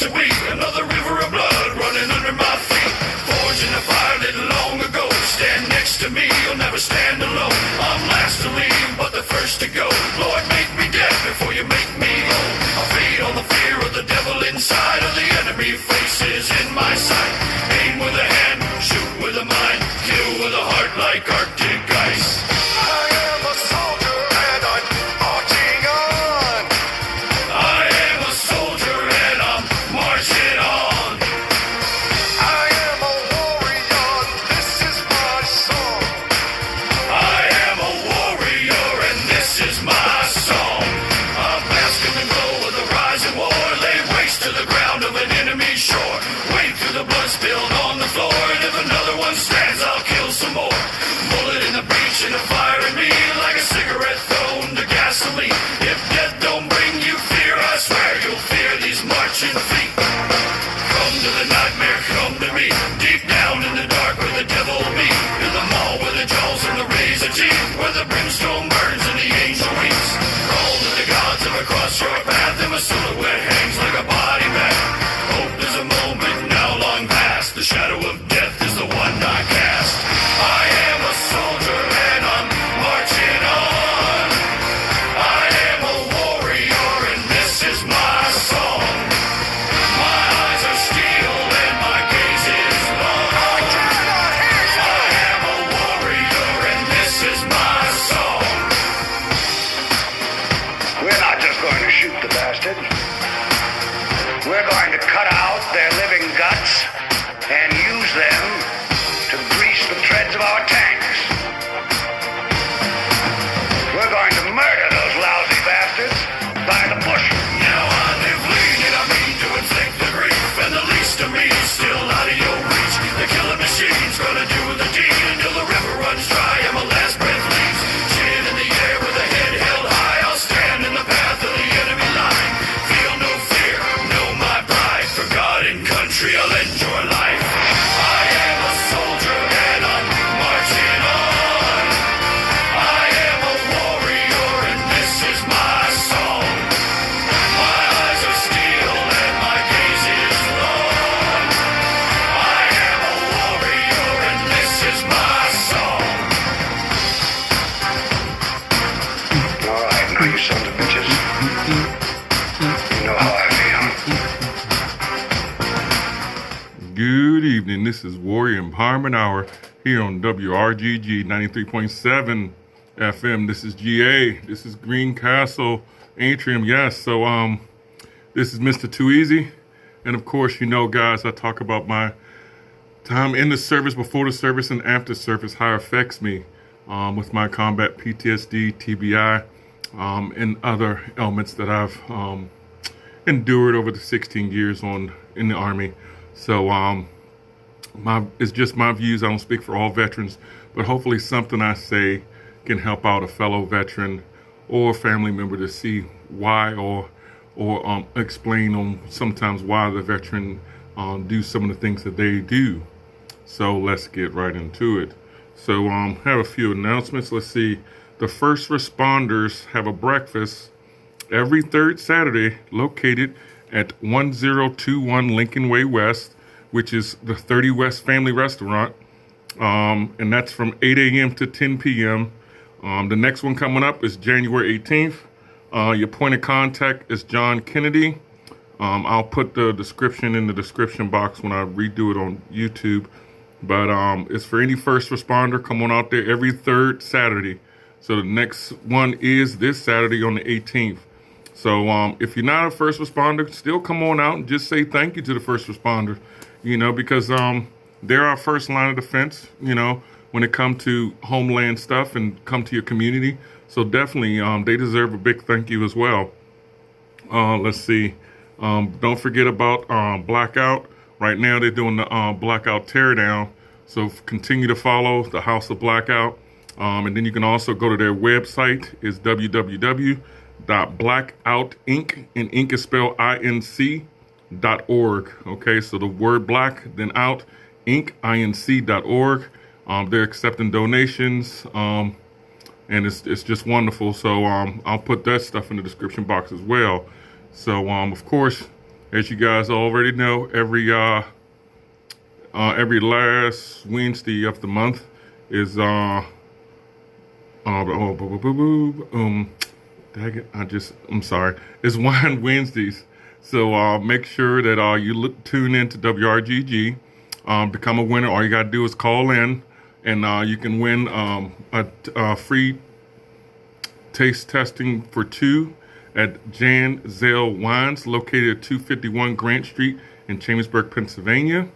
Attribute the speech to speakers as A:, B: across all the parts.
A: to be. Another river of blood running under my feet. Forged in a fire lit long ago. Stand next to me, you'll never stand alone. I'm last to leave, but the first to go. Lord, make me dead before you make me whole. I'll feed on the fear of the devil inside of the enemy faces in my sight. Aim with a hand, shoot with a mind, kill with a heart like Arctic ice.
B: I am a soldier and I'm marching on.
A: I am a soldier and I'm marching on.
B: I am a warrior, this is my song.
A: I am a warrior and this is my song. I'm basking the glow of the rising war. Lay waste to the ground of an enemy shore. Wade through the blood spilled on the floor. And if another one stands, I'll kill some more. Bullet in the breach and a fire in me. Like a cigarette thrown to gasoline. If death don't bring you fear, I swear you'll fear these marching feet. Come to the nightmare, come to me. Deep down in the dark where the devil be. In the mall where the jaws and the razor teeth. Where the brimstone burns and the angel weeps. Crawl to the gods of across your path. And my silhouette hangs like a body bag. Hope is a moment now long past. The shadow of death is the one I cast. I am a soldier and I'm marching on. I am a warrior and this is my song. My eyes are steel and my gaze is long.
B: I cannot hear you.
A: I am a warrior and this is my song.
C: We're not just going to shoot the bastard. We're going to cut out their living guts and use them to grease the treads of our tanks. We're going to murder those lousy bastards by the bushel.
A: Now I live lean and I mean to inflict the grief. And the least of me is still out of your reach. The killer machine's gonna do the deed until the river runs dry and my last breath leaves. Chin in the air with a head held high. I'll stand in the path of the enemy line. Feel no fear, know my pride. For God and country I'll enjoy life. I am a soldier and I'm marching on. I am a warrior and this is my song. My eyes are steel and my gaze is long. I am a warrior and this is my song.
C: All right, now you sons of bitches. You know how I feel.
D: Good evening. This is Warrior Empowerment Hour here on WRGG 93.7 FM. This is GA. This is Greencastle Atrium. Yes, so this is Mr. Too Easy. And of course, you know, guys, I talk about my time in the service, before the service, and after service, how it affects me with my combat PTSD, TBI, and other ailments that I've endured over the 16 years in the Army. So it's just my views. I don't speak for all veterans, but hopefully something I say can help out a fellow veteran or family member to see why or explain on sometimes why the veteran do some of the things that they do. So let's get right into it. So have a few announcements. Let's see. The first responders have a breakfast every third Saturday located at 1021 Lincoln Way West, which is the 30 West Family Restaurant. And that's from 8 a.m. to 10 p.m. The next one coming up is January 18th. Your point of contact is John Kennedy. I'll put the description in the description box when I redo it on YouTube. But it's for any first responder. Come on out there every third Saturday. So the next one is this Saturday on the 18th. So if you're not a first responder, still come on out and just say thank you to the first responders, you know, because they're our first line of defense, you know, when it comes to homeland stuff and come to your community. So definitely they deserve a big thank you as well. Let's see. Don't forget about Blackout. Right now they're doing the Blackout Teardown. So continue to follow the House of Blackout. And then you can also go to their website. It's www.blackoutinc, and ink is spelled INC.org. Okay, so the word black, then out, inc, INC.org. They're accepting donations, and it's just wonderful. So I'll put that stuff in the description box as well. So of course, As you guys already know, every last Wednesday of the month is dang it, I'm sorry. It's Wine Wednesdays. So make sure that you tune in to WRGG, become a winner. All you gotta do is call in, and you can win a free taste testing for two at Jan Zale Wines, located at 251 Grant Street in Chambersburg, Pennsylvania.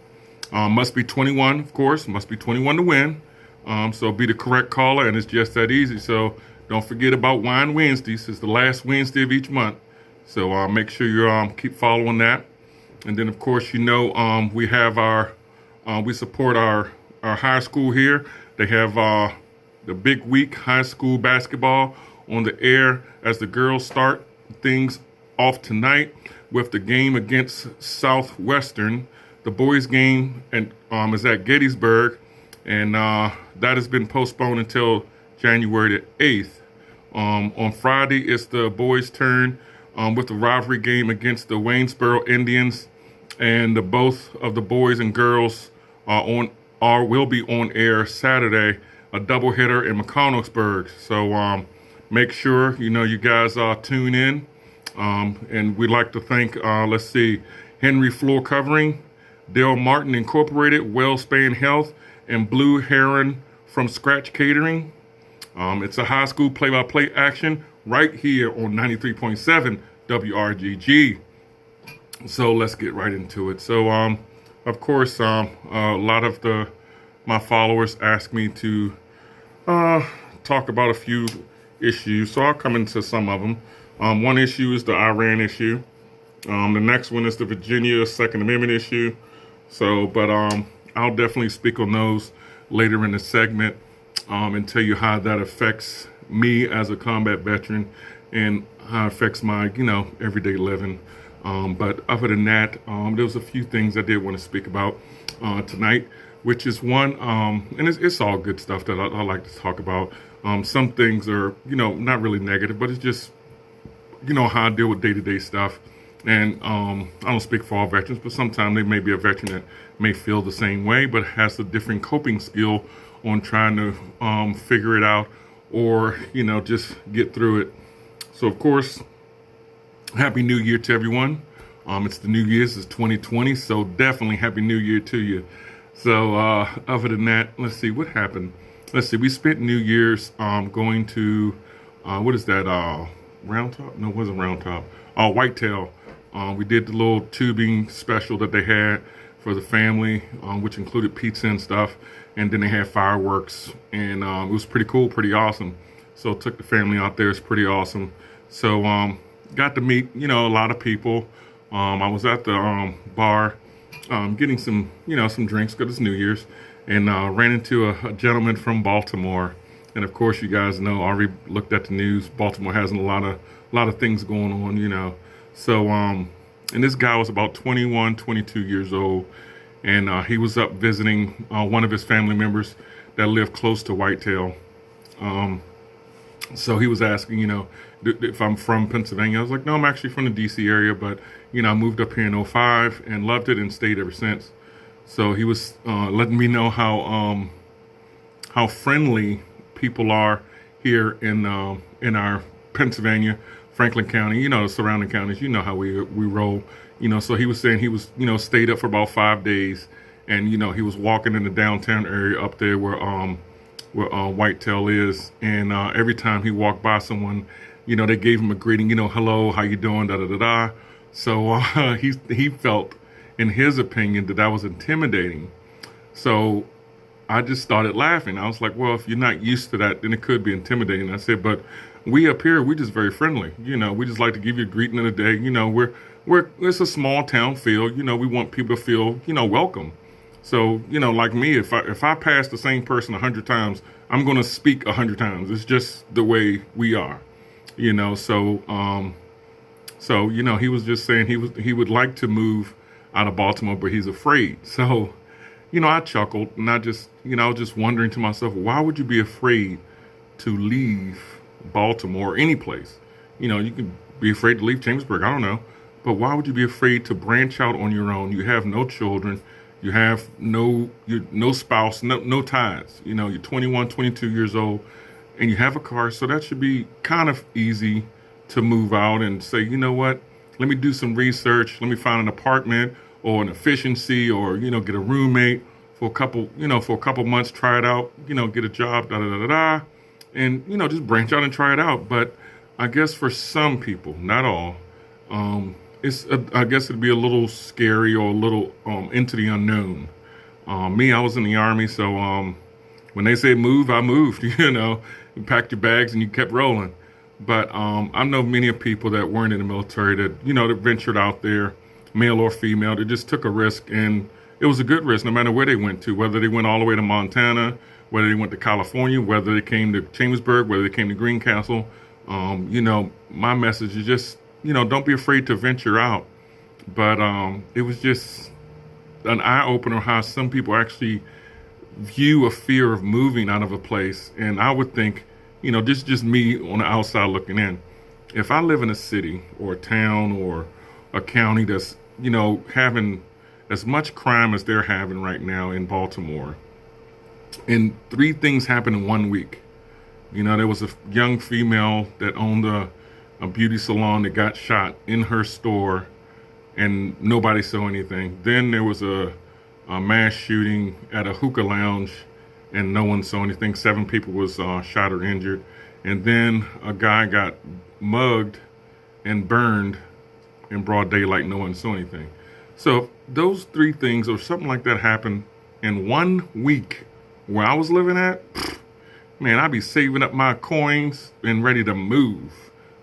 D: Must be 21, of course. Must be 21 to win. So be the correct caller, and it's just that easy. So don't forget about Wine Wednesdays. It's the last Wednesday of each month. So make sure you keep following that. And then, of course, we have we support our high school here. They have the big week high school basketball on the air as the girls start things off tonight with the game against Southwestern. The boys' game is at Gettysburg, and that has been postponed until January the 8th. On Friday, it's the boys' turn with the rivalry game against the Waynesboro Indians, and both of the boys and girls will be on air Saturday, a doubleheader in McConnellsburg. So make sure you guys tune in, and we'd like to thank Henry Floor Covering, Dale Martin Incorporated, Wellspan Health, and Blue Heron from Scratch Catering. It's a high school play-by-play action right here on 93.7 WRGG. So let's get right into it. So, of course, a lot of my followers ask me to talk about a few issues, so I'll come into some of them. One issue is the Iran issue. The next one is the Virginia Second Amendment issue. So, but I'll definitely speak on those later in the segment and tell you how that affects me as a combat veteran and how it affects my, everyday living. But other than that, there was a few things I did want to speak about tonight, which is one, and it's all good stuff that I like to talk about. Some things are, not really negative, but it's just, how I deal with day-to-day stuff. And I don't speak for all veterans, but sometimes there may be a veteran that may feel the same way, but has a different coping skill on trying to figure it out or, just get through it. So, of course, Happy New Year to everyone. It's the New Year's, it's 2020, so definitely Happy New Year to you. So, other than that, let's see, what happened? Let's see, we spent New Year's going to, what is that, Round Top? No, it wasn't Round Top. Whitetail. We did the little tubing special that they had for the family, which included pizza and stuff. And then they had fireworks, and it was pretty cool, pretty awesome. So took the family out there. It's pretty awesome. So got to meet, a lot of people. I was at the bar getting some, some drinks because it's New Year's, and ran into a gentleman from Baltimore. And of course, you guys know, I already looked at the news. Baltimore has a lot of things going on, So, and this guy was about 21, 22 years old, and he was up visiting one of his family members that lived close to Whitetail. So he was asking, if I'm from Pennsylvania. I was like, no, I'm actually from the D.C. area, but, I moved up here in 2005 and loved it and stayed ever since. So he was letting me know how friendly people are here in our Pennsylvania, Franklin County, the surrounding counties, how we roll, so he was saying he was, stayed up for about 5 days, and, he was walking in the downtown area up there where Whitetail is, and every time he walked by someone, they gave him a greeting, hello, how you doing, da-da-da-da. So he felt, in his opinion, that was intimidating. So I just started laughing. I was like, well, if you're not used to that, then it could be intimidating. I said, but we up here, we're just very friendly. We just like to give you a greeting of the day. It's a small town feel. We want people to feel, welcome. So, like me, if I pass the same person 100 times, I'm going to speak 100 times. It's just the way we are, So, he was just saying he would like to move out of Baltimore, but he's afraid. So, I chuckled, and I was just wondering to myself, why would you be afraid to leave Baltimore or any place? You can be afraid to leave Chambersburg. I don't know. But why would you be afraid to branch out on your own? You have no children. You have no spouse, no ties. You know, you're 21, 22 years old, and you have a car. So that should be kind of easy to move out and say, you know what? Let me do some research. Let me find an apartment or an efficiency, or, you know, get a roommate for a couple months, try it out, you know, get a job, da da da da da, and, you know, just branch out and try it out. But I guess for some people, not all, I guess it'd be a little scary or a little into the unknown. Me, I was in the Army, so when they say move, I moved. You know, you packed your bags and you kept rolling. But I know many of people that weren't in the military that, you know, that ventured out there, male or female, that just took a risk, and it was a good risk no matter where they went to, whether they went all the way to Montana, whether they went to California, whether they came to Chambersburg, whether they came to Greencastle. You know, my message is just, you know, don't be afraid to venture out. But it was just an eye-opener how some people actually view a fear of moving out of a place. And I would think, you know, this is just me on the outside looking in. If I live in a city or a town or a county that's, you know, having as much crime as they're having right now in Baltimore, and 3 things happened in 1 week. You know, there was a young female that owned a beauty salon that got shot in her store, and nobody saw anything. Then there was a mass shooting at a hookah lounge, and no one saw anything. 7 people was shot or injured. And then a guy got mugged and burned in broad daylight. No one saw anything. So those 3 things or something like that happened in 1 week where I was living at. Man, I'd be saving up my coins and ready to move,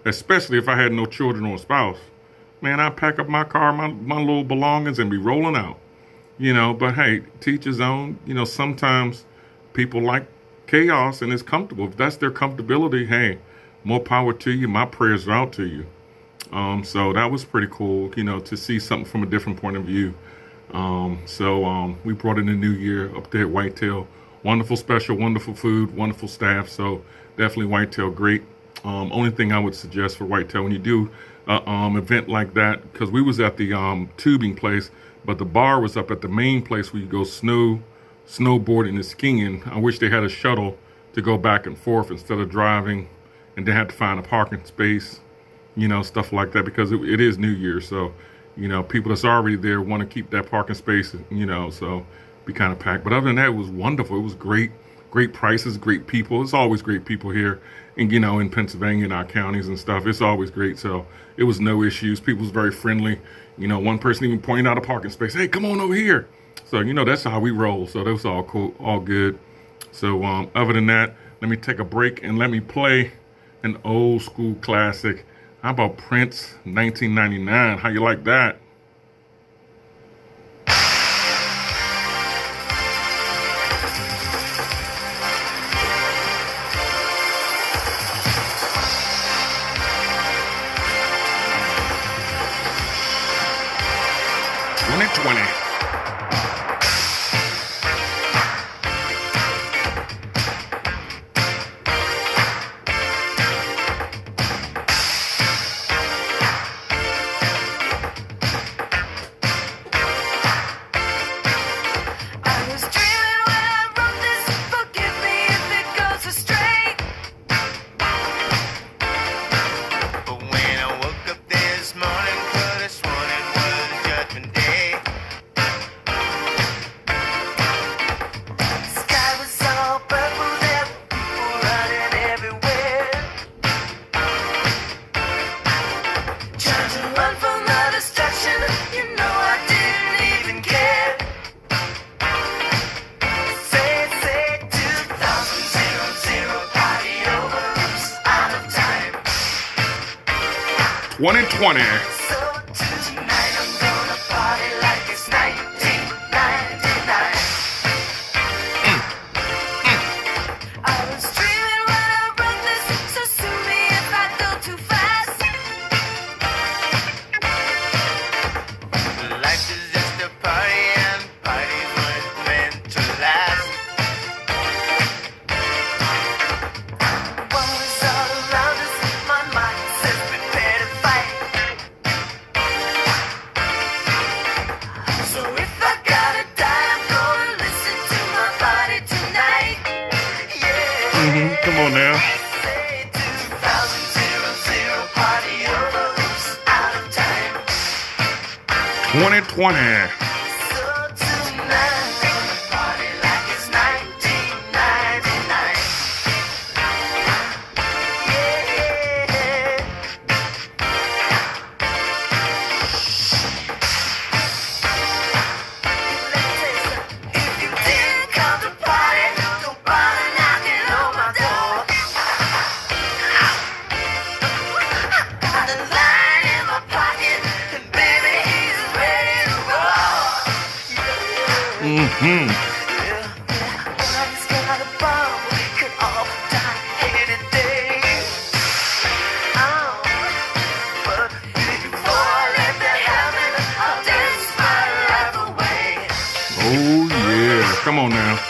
D: especially if I had no children or spouse. Man, I'd pack up my car, my little belongings, and be rolling out. You know, but hey, teach his own. You know, sometimes people like chaos and it's comfortable. If that's their comfortability, hey, more power to you. My prayers are out to you. So that was pretty cool, you know, to see something from a different point of view. So we brought in the new year up there at Whitetail. Wonderful special, wonderful food, wonderful staff. So definitely Whitetail, great. Only thing I would suggest for Whitetail when you do event like that, because we was at the tubing place, but the bar was up at the main place where you go snowboarding and skiing. I wish they had a shuttle to go back and forth instead of driving and then have to find a parking space, you know, stuff like that, because it is New Year. So, you know, people that's already there want to keep that parking space, you know, so be kind of packed. But other than that, it was wonderful. It was great prices, great people. It's always great people here, and, you know, in Pennsylvania, in our counties and stuff, it's always great. So it was no issues. People was very friendly. You know, one person even pointed out a parking space. Hey, come on over here. So, you know, that's how we roll. So that was all cool, all good. So other than that, let me take a break and let me play an old school classic. How about Prince, 1999? How you like that? on now. 2020. Oh yeah, come on now.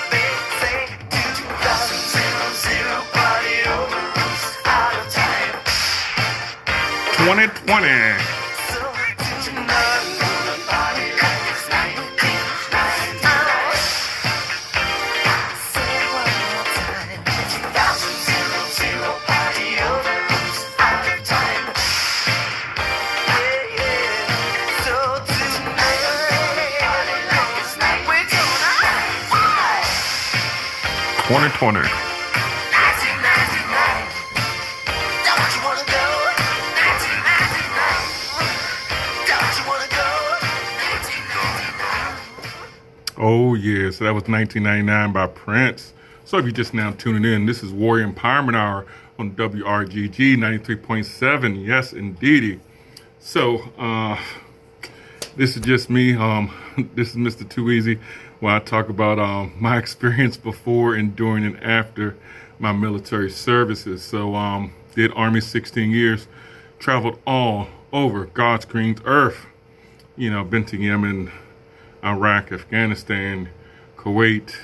D: 2020. Oh yeah, so that was 1999 by Prince. So if you're just now tuning in, this is Warrior Empowerment Hour on WRGG 93.7. Yes, indeedy. So this is just me. This is Mr. Too Easy, where I talk about my experience before and during and after my military services. So did Army 16 years, traveled all over God's green earth. You know, been to Yemen, Iraq, Afghanistan, Kuwait,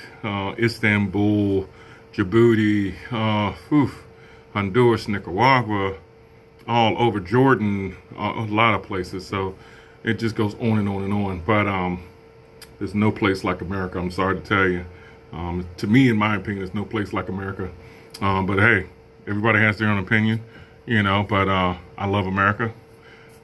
D: Istanbul, Djibouti, Honduras, Nicaragua, all over Jordan, a lot of places. So it just goes on and on and on. But there's no place like America. I'm sorry to tell you. To me, in my opinion, there's no place like America. But hey, everybody has their own opinion, you know. But I love America.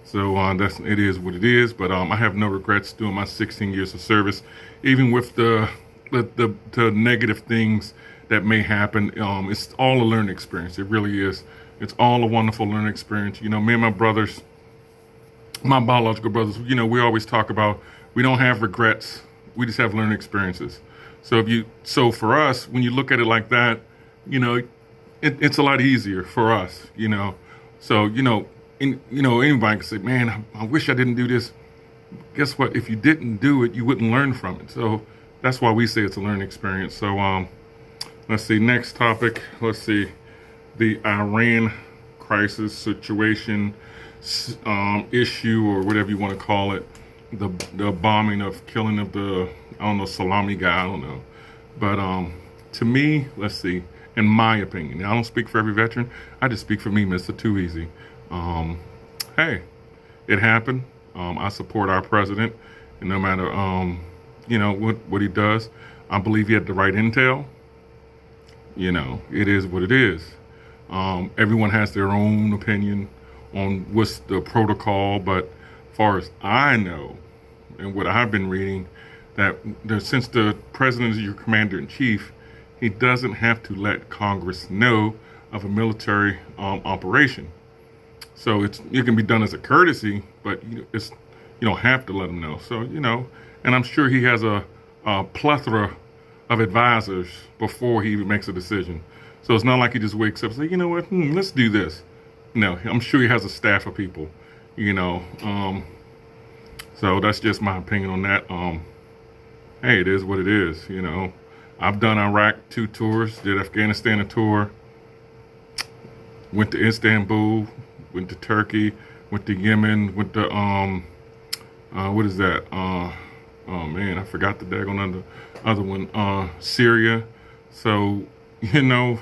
D: So it is what it is. But I have no regrets doing my 16 years of service, even with the negative things that may happen. It's all a learning experience. It really is. It's all a wonderful learning experience. You know, me and my brothers, my biological brothers, you know, we always talk about we don't have regrets. We just have learning experiences. So for us, when you look at it like that, you know, it's a lot easier for us. You know, so anybody can say, man, I wish I didn't do this. Guess what? If you didn't do it, you wouldn't learn from it. So that's why we say it's a learning experience. So let's see, next topic. Let's see, the Iran crisis situation, issue, or whatever you want to call it. The bombing of killing of the, I don't know, Salami guy, I don't know. But to me, let's see, in my opinion, I don't speak for every veteran. I just speak for me, Mr. Too Easy. Hey, it happened. I support our president, and no matter you know what he does, I believe he had the right intel. You know, it is what it is. Everyone has their own opinion on what's the protocol, but as far as I know, and what I've been reading, that since the president is your commander-in-chief, he doesn't have to let Congress know of a military operation. So it can be done as a courtesy, but you don't have to let him know. So, you know, and I'm sure he has a plethora of advisors before he even makes a decision. So it's not like he just wakes up and says, you know what, let's do this. No, I'm sure he has a staff of people, you know. So that's just my opinion on that. Hey, it is what it is, you know. I've done Iraq 2 tours, did Afghanistan a tour, went to Istanbul, went to Turkey, went to Yemen, went to, what is that? Oh man, I forgot the daggone other one, Syria. So, you know,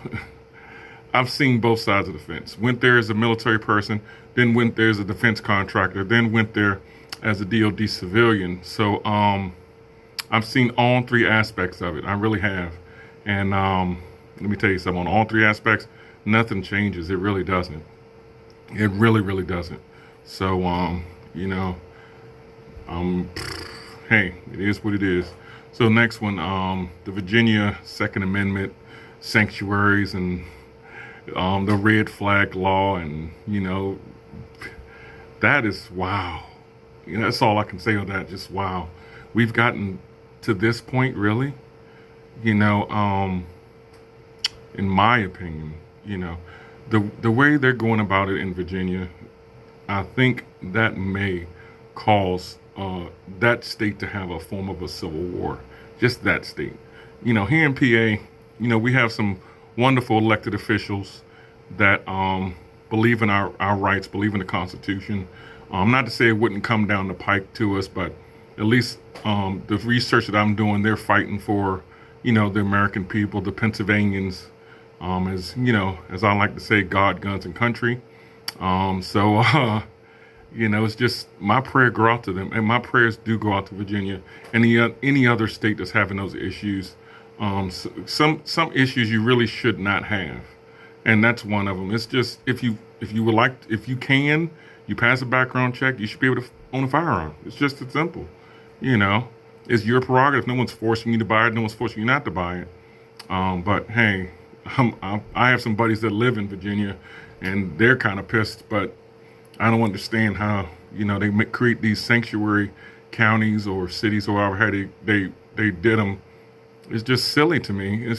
D: I've seen both sides of the fence. Went there as a military person, then went there as a defense contractor, then went there as a DOD civilian. So, I've seen all 3 aspects of it. I really have. And let me tell you something, on all three aspects, nothing changes. It really doesn't. It really, really doesn't. So, you know, hey, it is what it is. So next one, the Virginia Second Amendment sanctuaries and the red flag law, and you know, that is wow. You know, that's all I can say on that. Just wow. We've gotten to this point, really. You know, in my opinion, you know, the way they're going about it in Virginia, I think that may cause that state to have a form of a civil war. Just that state. You know, here in PA, you know, we have some wonderful elected officials that believe in our rights, believe in the Constitution. Not to say it wouldn't come down the pike to us, but at least the research that I'm doing, they're fighting for, you know, the American people, the Pennsylvanians, as, you know, as I like to say, God, guns, and country. You know, it's just my prayer go out to them, and my prayers do go out to Virginia and any other state that's having those issues. Some issues you really should not have, and that's one of them. It's just if you can, you pass a background check, you should be able to own a firearm. It's just as simple, you know. It's your prerogative. No one's forcing you to buy it. No one's forcing you not to buy it. But hey, I have some buddies that live in Virginia, and they're kind of pissed, but I don't understand how, you know, they create these sanctuary counties or cities or however they did them. It's just silly to me.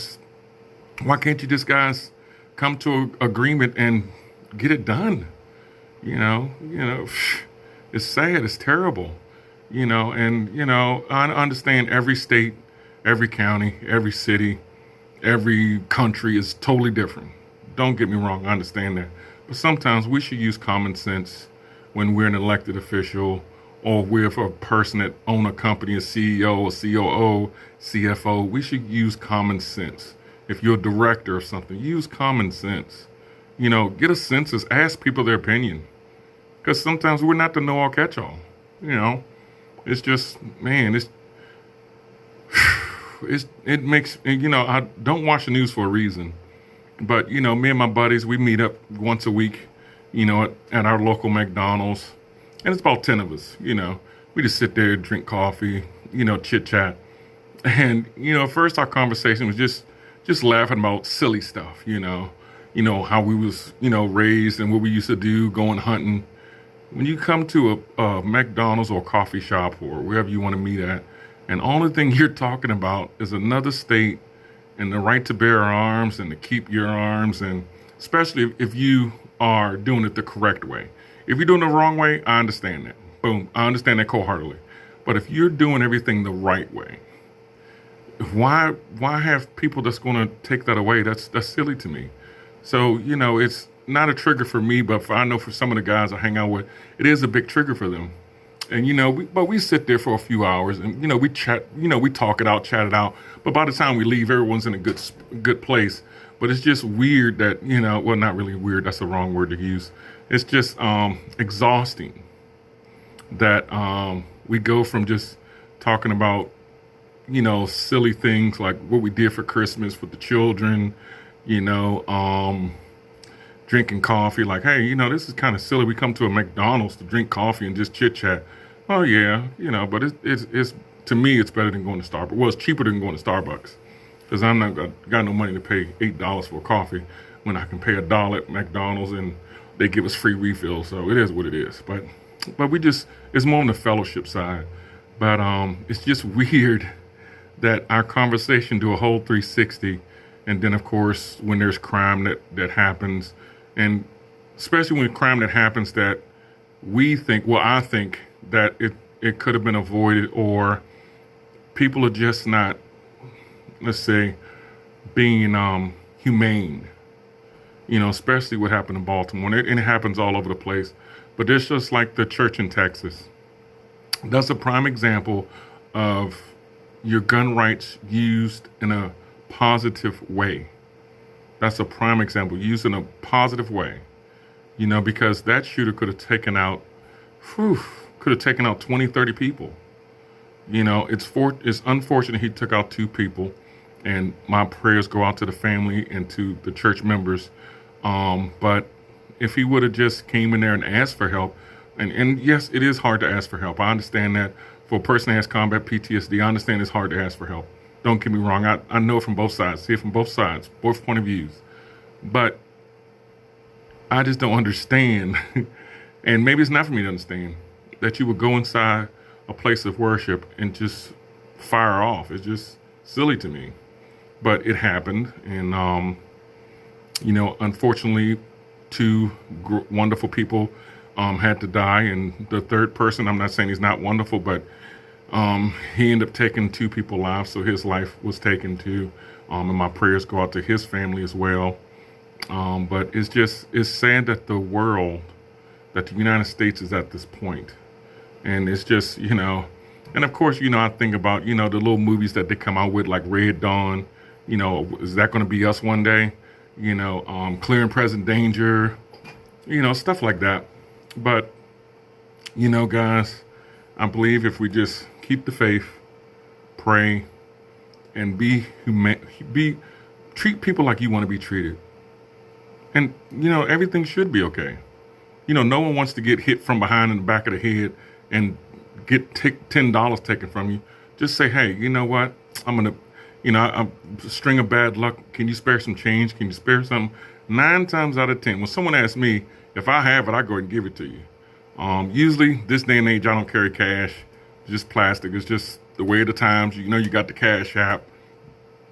D: Why can't you just guys come to an agreement and get it done? You know, it's sad. It's terrible. You know, and, you know, I understand every state, every county, every city, every country is totally different. Don't get me wrong. I understand that. But sometimes we should use common sense when we're an elected official or we're a person that own a company, a CEO, a COO, CFO. We should use common sense. If you're a director of something, use common sense. You know, get a census, ask people their opinion. Because sometimes we're not the know-all catch-all. You know, it's just, man, it makes, you know, I don't watch the news for a reason. But, you know, me and my buddies, we meet up once a week, you know, at our local McDonald's. And it's about 10 of us, you know. We just sit there, drink coffee, you know, chit-chat. And, you know, at first our conversation was just laughing about silly stuff, you know. You know, how we was, you know, raised and what we used to do, going hunting. When you come to a McDonald's or coffee shop or wherever you want to meet at, and only thing you're talking about is another state and the right to bear arms and to keep your arms, and especially if you are doing it the correct way. If you're doing it the wrong way, I understand that. Boom, I understand that wholeheartedly. But if you're doing everything the right way, why have people that's going to take that away? That's silly to me. So, you know, it's not a trigger for me, but I know for some of the guys I hang out with, it is a big trigger for them. And, you know, we sit there for a few hours and, you know, we chat, you know, we talk it out, chat it out. But by the time we leave, everyone's in a good place. But it's just weird that, you know, well, not really weird. That's the wrong word to use. It's just exhausting that we go from just talking about, you know, silly things like what we did for Christmas with the children, you know, drinking coffee, like, hey, you know, this is kind of silly. We come to a McDonald's to drink coffee and just chit chat. Oh yeah, you know, but it's to me, it's better than going to Starbucks. Well, it's cheaper than going to Starbucks because I'm not got no money to pay $8 for coffee when I can pay $1 at McDonald's and they give us free refills. So it is what it is. But it's more on the fellowship side. But it's just weird that our conversation do a whole 360, and then of course when there's crime that happens. And especially when crime that happens that I think that it could have been avoided, or people are just not, let's say, being humane. You know, especially what happened in Baltimore. And it happens all over the place. But it's just like the church in Texas. That's a prime example of your gun rights used in a positive way. That's a prime example, used in a positive way, you know, because that shooter could have taken out 20, 30 people. You know, it's unfortunate he took out 2 people. And my prayers go out to the family and to the church members. But if he would have just came in there and asked for help, and yes, it is hard to ask for help. I understand that. For a person that has combat PTSD, I understand it's hard to ask for help. Don't get me wrong. I know it from both sides, see it from both sides, both point of views. But I just don't understand, and maybe it's not for me to understand, that you would go inside a place of worship and just fire off. It's just silly to me. But it happened, and, unfortunately, two wonderful people had to die, and the third person, I'm not saying he's not wonderful, but he ended up taking two people's lives, so his life was taken too, and my prayers go out to his family as well. But it's sad that the United States is at this point, and it's just, and of course, I think about, the little movies that they come out with, like Red Dawn, is that going to be us one day? Clear and Present Danger, stuff like that. But, guys, I believe if we just keep the faith, pray, and treat people like you want to be treated. And, everything should be okay. No one wants to get hit from behind in the back of the head and get $10 taken from you. Just say, hey, you know what? I'm going to, a string of bad luck. Can you spare some change? Can you spare something? 9 times out of 10, when someone asks me, if I have it, I go ahead and give it to you. Usually, this day and age, I don't carry cash. It's just plastic. It's just the way of the times. You got the Cash App.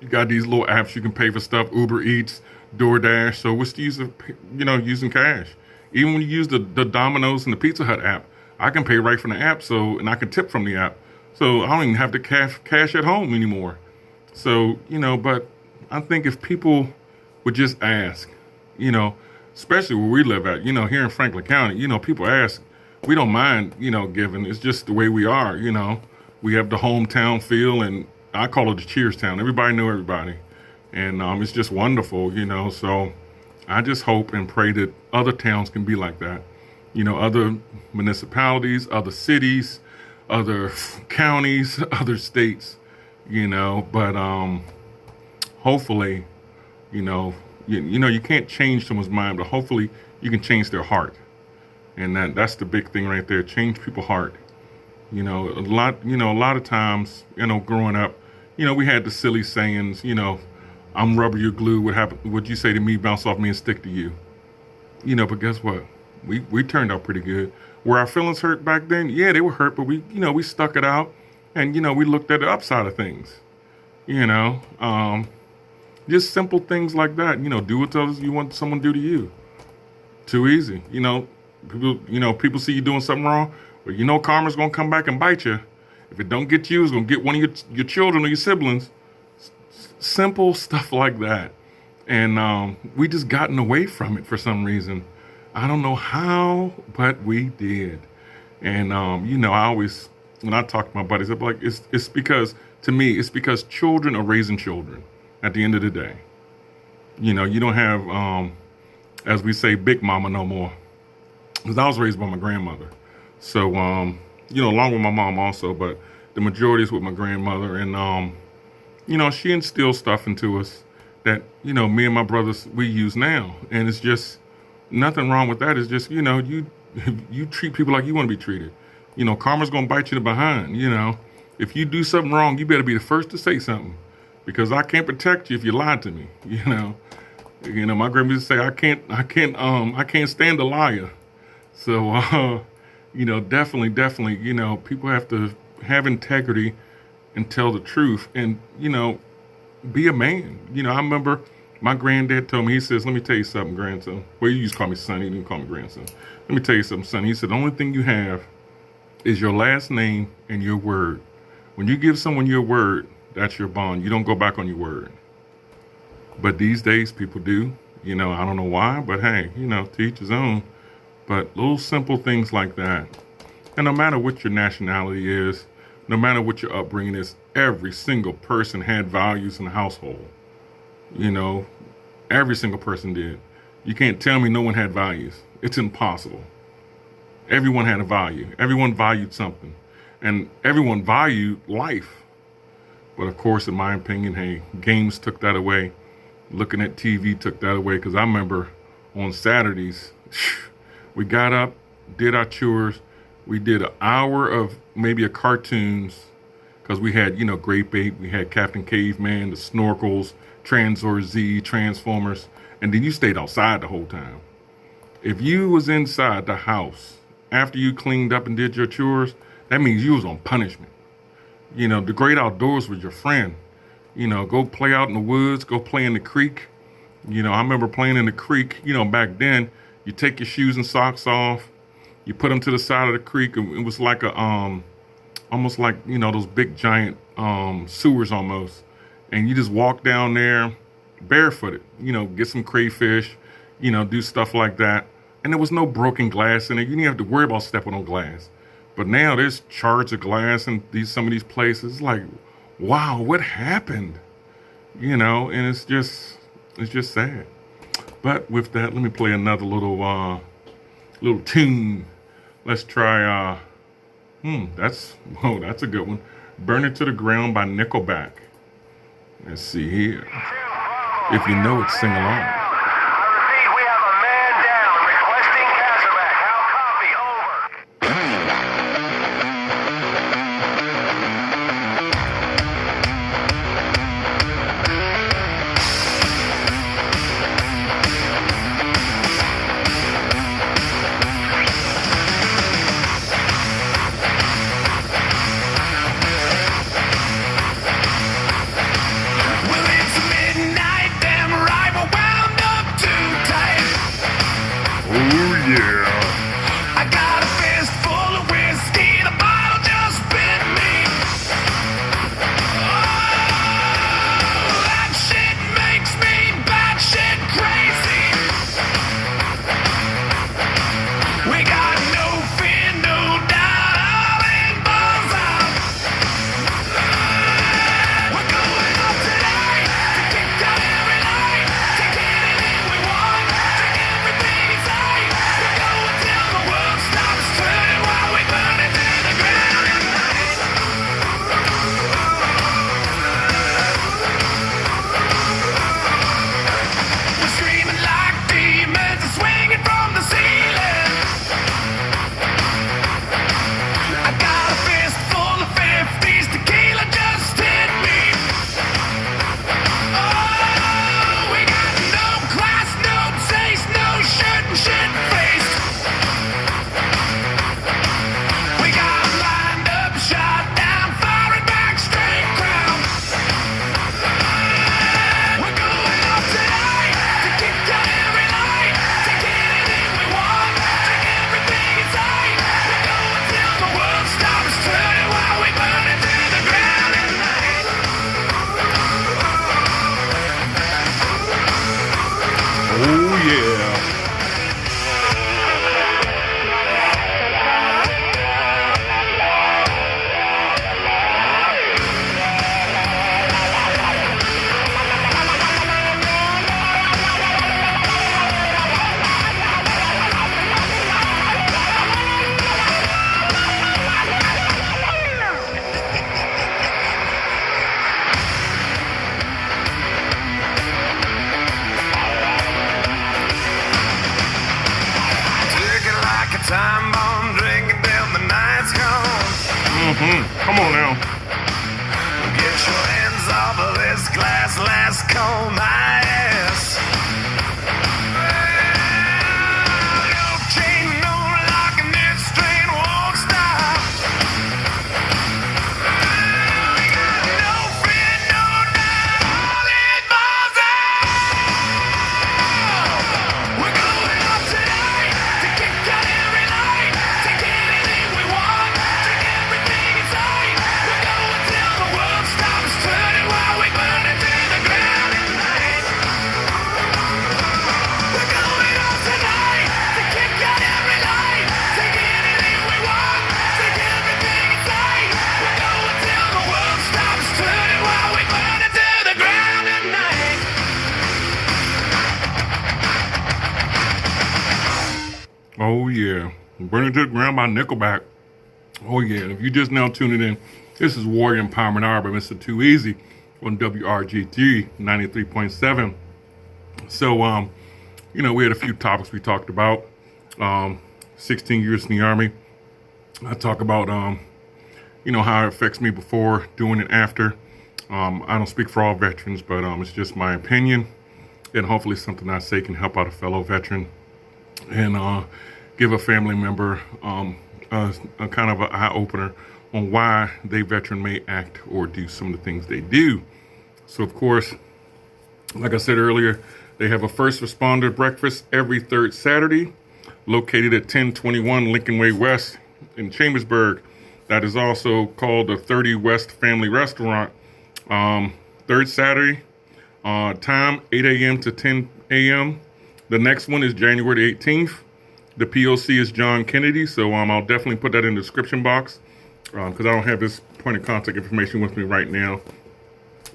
D: You got these little apps you can pay for stuff, Uber Eats, DoorDash. So what's the use of, using cash? Even when you use the Domino's and the Pizza Hut app, I can pay right from the app, and I can tip from the app. So I don't even have to cash at home anymore. So, but I think if people would just ask, especially where we live at, here in Franklin County, people ask, we don't mind, giving. It's just the way we are, We have the hometown feel, and I call it the Cheers town. Everybody know everybody. And it's just wonderful, So I just hope and pray that other towns can be like that. Other municipalities, other cities, other counties, other states, But hopefully, you can't change someone's mind, but hopefully you can change their heart. And that's the big thing right there. Change people's heart. A lot of times, growing up, we had the silly sayings, I'm rubber, you're glue. What you say to me, bounce off me and stick to you. But guess what? We turned out pretty good. Were our feelings hurt back then? Yeah, they were hurt, but we stuck it out, and we looked at the upside of things. Just simple things like that. Do what others you want someone to do to you. Too easy. People see you doing something wrong, but karma's gonna come back and bite you. If it don't get you, it's gonna get one of your children or your siblings. Simple stuff like that. And we just gotten away from it for some reason. I don't know how, but we did. And I always, when I talk to my buddies, I'm like, it's because, to me, it's because children are raising children at the end of the day. You don't have, as we say, big mama no more. Because I was raised by my grandmother. So, along with my mom also, but the majority is with my grandmother. And, she instills stuff into us that, me and my brothers, we use now. And it's just nothing wrong with that. It's just, you treat people like you want to be treated. Karma's going to bite you in the behind. If you do something wrong, you better be the first to say something, because I can't protect you if you lied to me. My grandma used to say, I can't stand a liar. So, definitely, people have to have integrity and tell the truth and, be a man. I remember my granddad told me, he says, let me tell you something, grandson. Well, you used to call me son. He didn't call me grandson. Let me tell you something, son. He said, the only thing you have is your last name and your word. When you give someone your word, that's your bond. You don't go back on your word. But these days, people do. I don't know why, but hey, to each his own. But little simple things like that. And no matter what your nationality is, no matter what your upbringing is, every single person had values in the household. Every single person did. You can't tell me no one had values. It's impossible. Everyone had a value. Everyone valued something. And everyone valued life. But of course, in my opinion, hey, games took that away. Looking at TV took that away, because I remember on Saturdays, we got up, did our chores. We did an hour of maybe a cartoons, because we had, Great Bait, we had Captain Caveman, the Snorkels, Transor Z, Transformers, and then you stayed outside the whole time. If you was inside the house after you cleaned up and did your chores, that means you was on punishment. The great outdoors was your friend. Go play out in the woods, go play in the creek. I remember playing in the creek, back then, you take your shoes and socks off, you put them to the side of the creek, and it was like almost like, those big giant sewers almost. And you just walk down there barefooted, get some crayfish, do stuff like that. And there was no broken glass in it. You didn't have to worry about stepping on glass. But now there's shards of glass in some of these places. It's like, wow, what happened? And it's just sad. But with that, let me play another little tune. Let's try that's a good one. Burn It to the Ground by Nickelback. Let's see here. If you know it, sing along. Come on now.
B: Get your hands off of this glass, last call my ass. Your chain no lock and this train won't stop. We got no fear, no doubt, all it falls out. We're going up tonight to kick out every light, take anything we want, take everything in sight. We're going till the world stops turning while we burn it to the ground at night. We're going up tonight to kick out every light, take anything we want, take everything in sight. We're going till the world stops turning while we burn it to the ground at night.
D: Oh yeah, Burn It to the Ground by Nickelback. Oh yeah, if you just now tuning in, This is Warrior Empowerment Hour by Mr. Too Easy on WRGG 93.7. So, we had a few topics we talked about. 16 years in the Army. I talk about, how it affects me before, during, and after. I don't speak for all veterans, but it's just my opinion. And hopefully something I say can help out a fellow veteran and give a family member a kind of an eye-opener on why they veteran may act or do some of the things they do. So, of course, like I said earlier, they have a first responder breakfast every third Saturday, located at 1021 Lincoln Way West in Chambersburg. That is also called the 30 West Family Restaurant. Third Saturday, time 8 a.m. to 10 a.m. The next one is January 18th. The POC is John Kennedy, so I'll definitely put that in the description box because I don't have this point of contact information with me right now.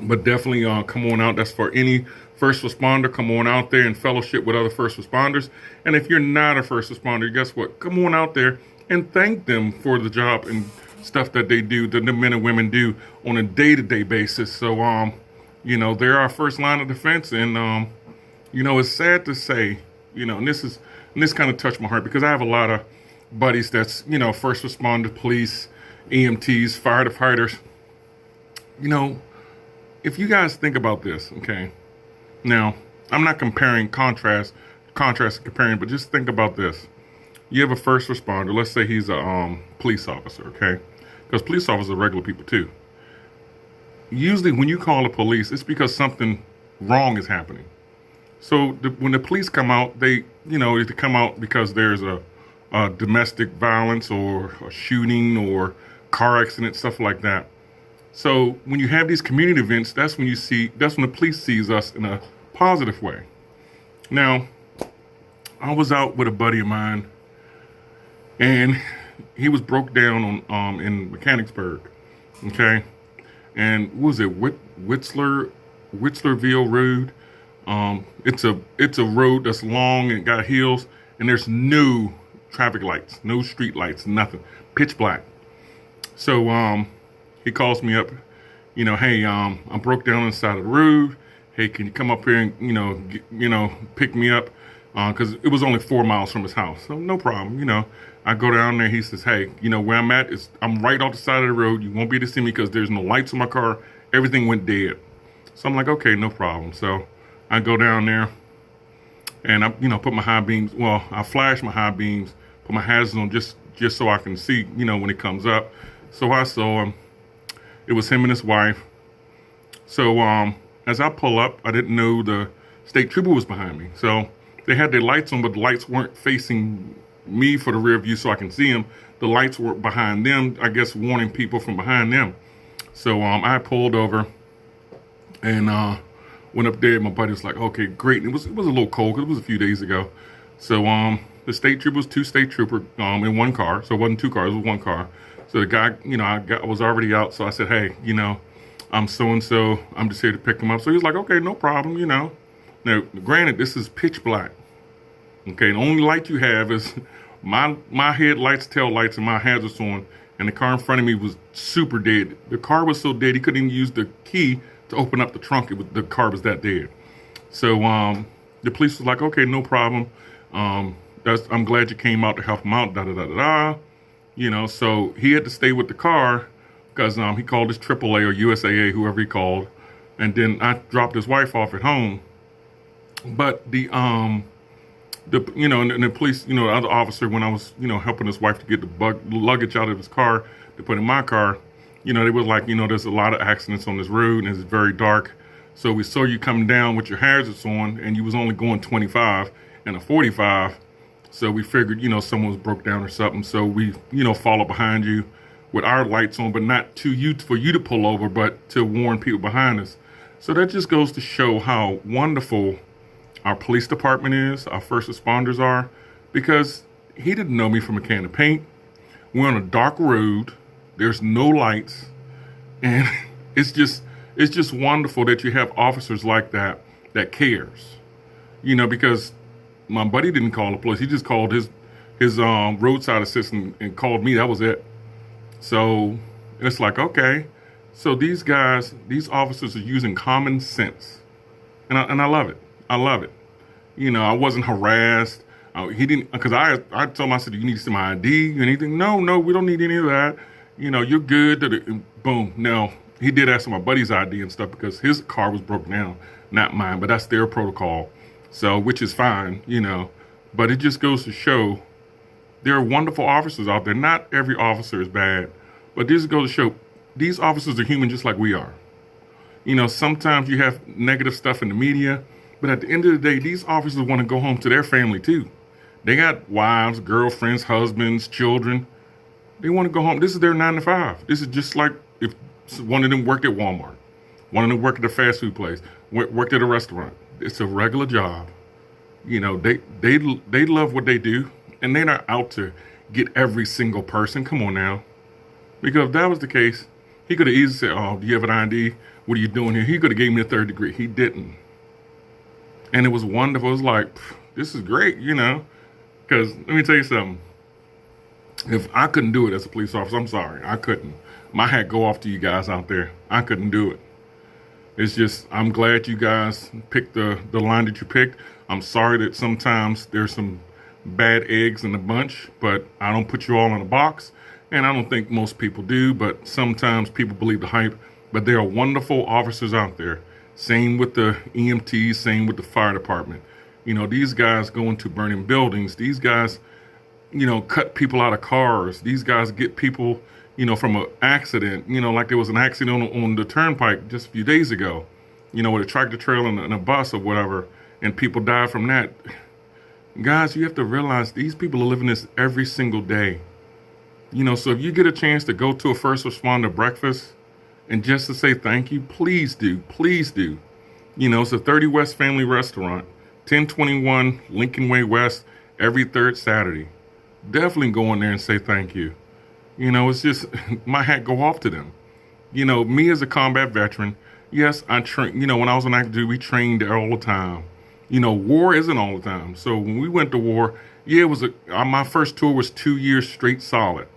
D: But definitely come on out. That's for any first responder. Come on out there and fellowship with other first responders. And if you're not a first responder, guess what? Come on out there and thank them for the job and stuff that they do, that the men and women do on a day-to-day basis. So, they're our first line of defense. And, it's sad to say, and this kind of touched my heart because I have a lot of buddies that's, first responder, police, EMTs, firefighters. If you guys think about this, okay, now I'm not contrast and comparing, but just think about this. You have a first responder, let's say he's a police officer, okay, because police officers are regular people too. Usually when you call the police, it's because something wrong is happening. So when the police come out, they come out because there's a domestic violence or a shooting or car accident, stuff like that. So when you have these community events, that's when the police sees us in a positive way. Now, I was out with a buddy of mine, and he was broke down on in Mechanicsburg, okay? And what was it, Whistlerville Road? It's a road that's long and got hills, and there's no traffic lights, no street lights, nothing, pitch black. So he calls me up, hey, I'm broke down on the side of the road. Hey, can you come up here and pick me up? Because it was only 4 miles from his house, so no problem. I go down there. He says, hey, where I'm at is I'm right off the side of the road. You won't be able to see me because there's no lights on my car. Everything went dead. So I'm like, okay, no problem. So I go down there and I, put my high beams. Well, I flash my high beams, put my hazards on just so I can see, when it comes up. So I saw him. It was him and his wife. So as I pull up, I didn't know the state trooper was behind me. So they had their lights on, but the lights weren't facing me for the rear view so I can see them. The lights were behind them, I guess warning people from behind them. So I pulled over and went up there. My buddy was like, okay, great. And it was a little cold because it was a few days ago. So the state trooper was 2 state troopers in one car. So it wasn't 2 cars, it was 1 car. So the guy, I was already out. So I said, hey, I'm so-and-so. I'm just here to pick him up. So he was like, okay, no problem, Now, granted, this is pitch black. Okay, the only light you have is my headlights, tail lights, and my hazards on. And the car in front of me was super dead. The car was so dead, he couldn't even use the key to open up the trunk. The car was that dead. So the police was like, okay, no problem. I'm glad you came out to help him out, da-da-da-da-da. So he had to stay with the car because he called his AAA or USAA, whoever he called. And then I dropped his wife off at home. But the police, the other officer, when I was, helping his wife to get the luggage out of his car to put in my car, they were like, there's a lot of accidents on this road and it's very dark. So we saw you come down with your hazards on and you was only going 25 and a 45. So we figured, someone was broke down or something. So we, follow behind you with our lights on, but not for you to pull over, but to warn people behind us. So that just goes to show how wonderful our police department is, our first responders are, because he didn't know me from a can of paint. We're on a dark road. There's no lights. And it's just wonderful that you have officers like that cares, because my buddy didn't call the police. He just called his roadside assistant and called me. That was it. So, It's like, okay, so these guys, these officers are using common sense. And I love it. I love it. You know, I wasn't harassed. He didn't, because I told him, I said, you need to see my ID or anything? No, we don't need any of that. You know, you're good. Boom. Now, he did ask for my buddy's ID and stuff because his car was broken down, not mine, but that's their protocol. So, which is fine, you know. But it just goes to show there are wonderful officers out there. Not every officer is bad, but this goes to show these officers are human just like we are. You know, sometimes you have negative stuff in the media, but at the end of the day, these officers want to go home to their family too. They got wives, girlfriends, husbands, children. They want to go home. This is their 9 to 5. This is just like if one of them worked at Walmart, one of them worked at a fast food place, worked at a restaurant. It's a regular job. You know, they love what they do, and they're not out to get every single person. Come on now. Because if that was the case, he could have easily said, oh, do you have an ID? What are you doing here? He could have gave me a 3rd degree. He didn't. And it was wonderful. It was like, this is great, you know. Because let me tell you something. If I couldn't do it as a police officer, I'm sorry. I couldn't. My hat go off to you guys out there. I couldn't do it. It's just, I'm glad you guys picked the line that you picked. I'm sorry that sometimes there's some bad eggs in the bunch, but I don't put you all in a box. And I don't think most people do, but sometimes people believe the hype. But there are wonderful officers out there. Same with the EMTs, same with the fire department. You know, these guys go into burning buildings. These guys, you know, cut people out of cars. These guys get people, you know, from an accident. You know, like there was an accident on the turnpike just a few days ago, you know, with a tractor trailer and a bus or whatever, and people died from that. Guys, you have to realize these people are living this every single day. You know, so if you get a chance to go to a first responder breakfast and just to say thank you, please do. Please do. You know, it's a 30 West Family Restaurant, 1021 Lincoln Way West, every 3rd Saturday. Definitely go in there and say thank you. You know, it's just, my hat go off to them. You know, me as a combat veteran, yes, I train, you know, when I was on active duty, we trained there all the time. You know, war isn't all the time. So when we went to war, yeah, it was my first tour was 2 years straight solid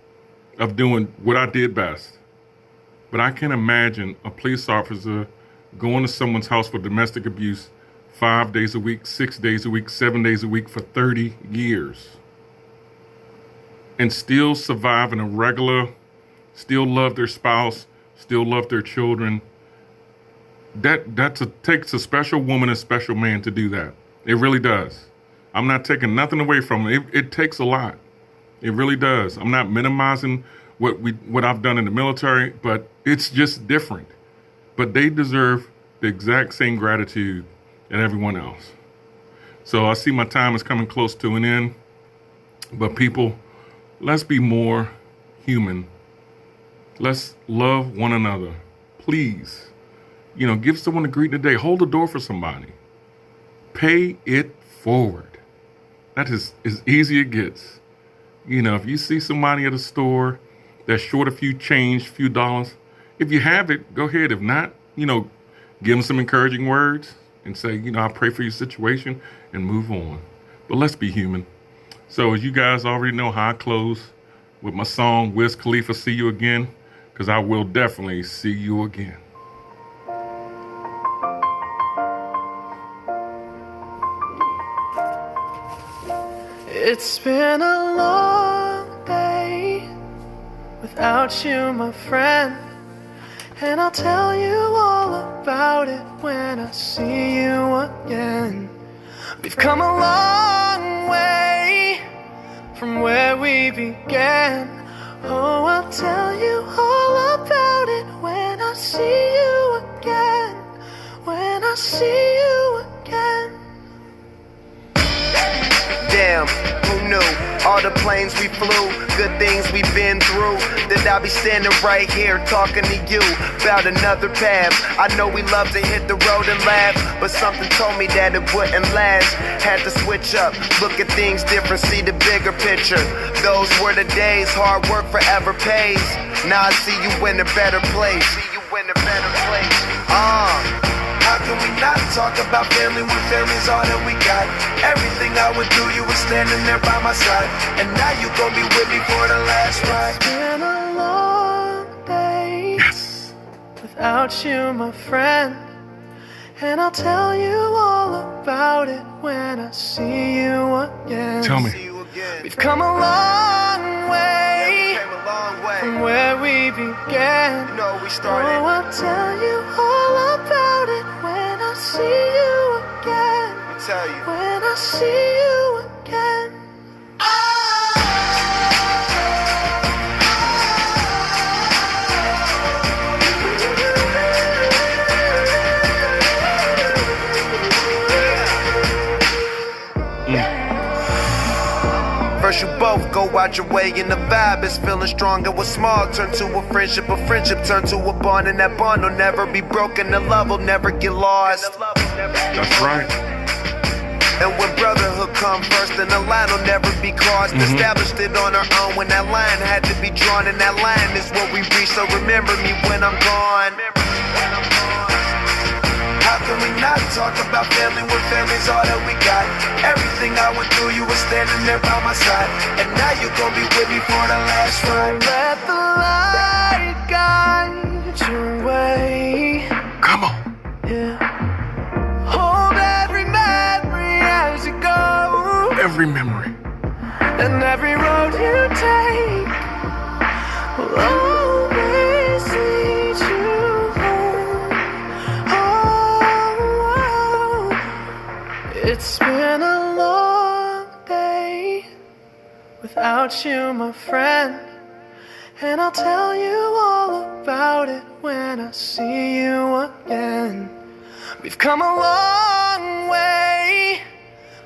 D: of doing what I did best. But I can't imagine a police officer going to someone's house for domestic abuse 5 days a week, 6 days a week, 7 days a week for 30 years. And still survive in a regular, still love their spouse, still love their children. That takes a special woman and special man to do that. It really does. I'm not taking nothing away from it. It takes a lot. It really does. I'm not minimizing what I've done in the military, but it's just different. But they deserve the exact same gratitude as everyone else. So I see my time is coming close to an end. But people, let's be more human. Let's love one another. Please. You know, give someone a greeting today. Hold the door for somebody. Pay it forward. That is as easy as it gets. You know, if you see somebody at a store that's short a few change, few dollars, if you have it, go ahead. If not, you know, give them some encouraging words and say, you know, I pray for your situation and move on. But let's be human. So as you guys already know how I close with my song, Wiz Khalifa, See You Again, because I will definitely see you again.
B: It's been a long day without you, my friend, and I'll tell you all about it when I see you again. We've come a long way from where we began. Oh, I'll tell you all about it when I see you again. When I see you again.
E: Damn, who knew? All the planes we flew, good things we've been through. That I'll be standing right here talking to you about another path. I know we love to hit the road and laugh, but something told me that it wouldn't last. Had to switch up, look at things different, see the bigger picture. Those were the days, hard work forever pays. Now I see you in a better place. See you in a better place. How can we not talk about family when family's all that we got? Everything I would do, you were standing there by my side, and now you gon' be with me for the last ride.
B: It's been a long day
E: without you, my friend. And I'll tell you all about it when I see you again.
D: Tell me.
E: We've come a long way from where we began. Oh, I'll tell you all about it when I see you again. When I see you again. First you both go out your way and the vibe is feeling strong. And what's small turn to a friendship turn to a bond. And that bond will never be broken, the love will never get lost.
D: That's right.
E: And when brotherhood come first, then the line will never be crossed. Established it on our own when that line had to be drawn. And that line is what we reach, so remember me when I'm gone. How can we not talk about family when family's all that we got? Everything I went through, you were standing there by my side. And now you're gonna be with me for the last ride. Let the light guide your way.
D: Come on.
E: Yeah. Hold every memory as you go.
D: Every memory.
E: And every road you take will always lead you home. Oh, it's been a long day without you, my friend. And I'll tell you all about it when I see you again. We've come a long way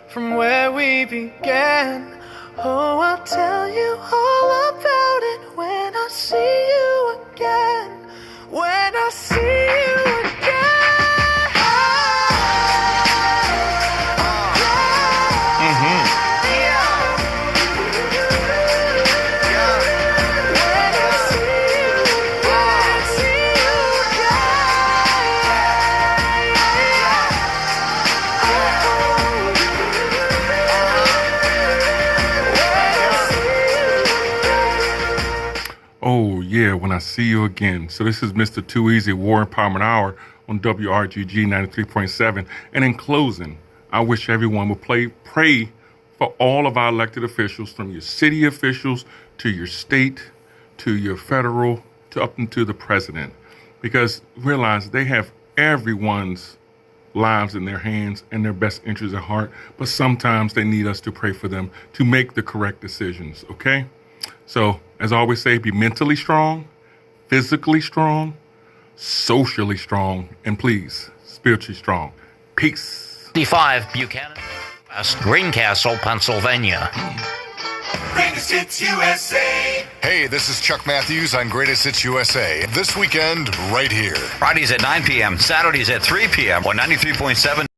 E: from where we began. Oh, I'll tell you all about it when I see you again. When I see you again.
D: Oh, yeah, when I see you again. So this is Mr. Too Easy, War Empowerment Hour on WRGG 93.7. And in closing, I wish everyone would pray for all of our elected officials, from your city officials to your state to your federal to up into the president. Because realize they have everyone's lives in their hands and their best interests at heart. But sometimes they need us to pray for them to make the correct decisions, okay? So, as I always say, be mentally strong, physically strong, socially strong, and please, spiritually strong. Peace.
F: 55 Buchanan, West, Greencastle, Pennsylvania.
A: Greatest Hits USA.
G: Hey, this is Chuck Matthews on Greatest Hits USA. This weekend, right here.
F: Fridays at 9 p.m., Saturdays at 3 p.m. on 93.7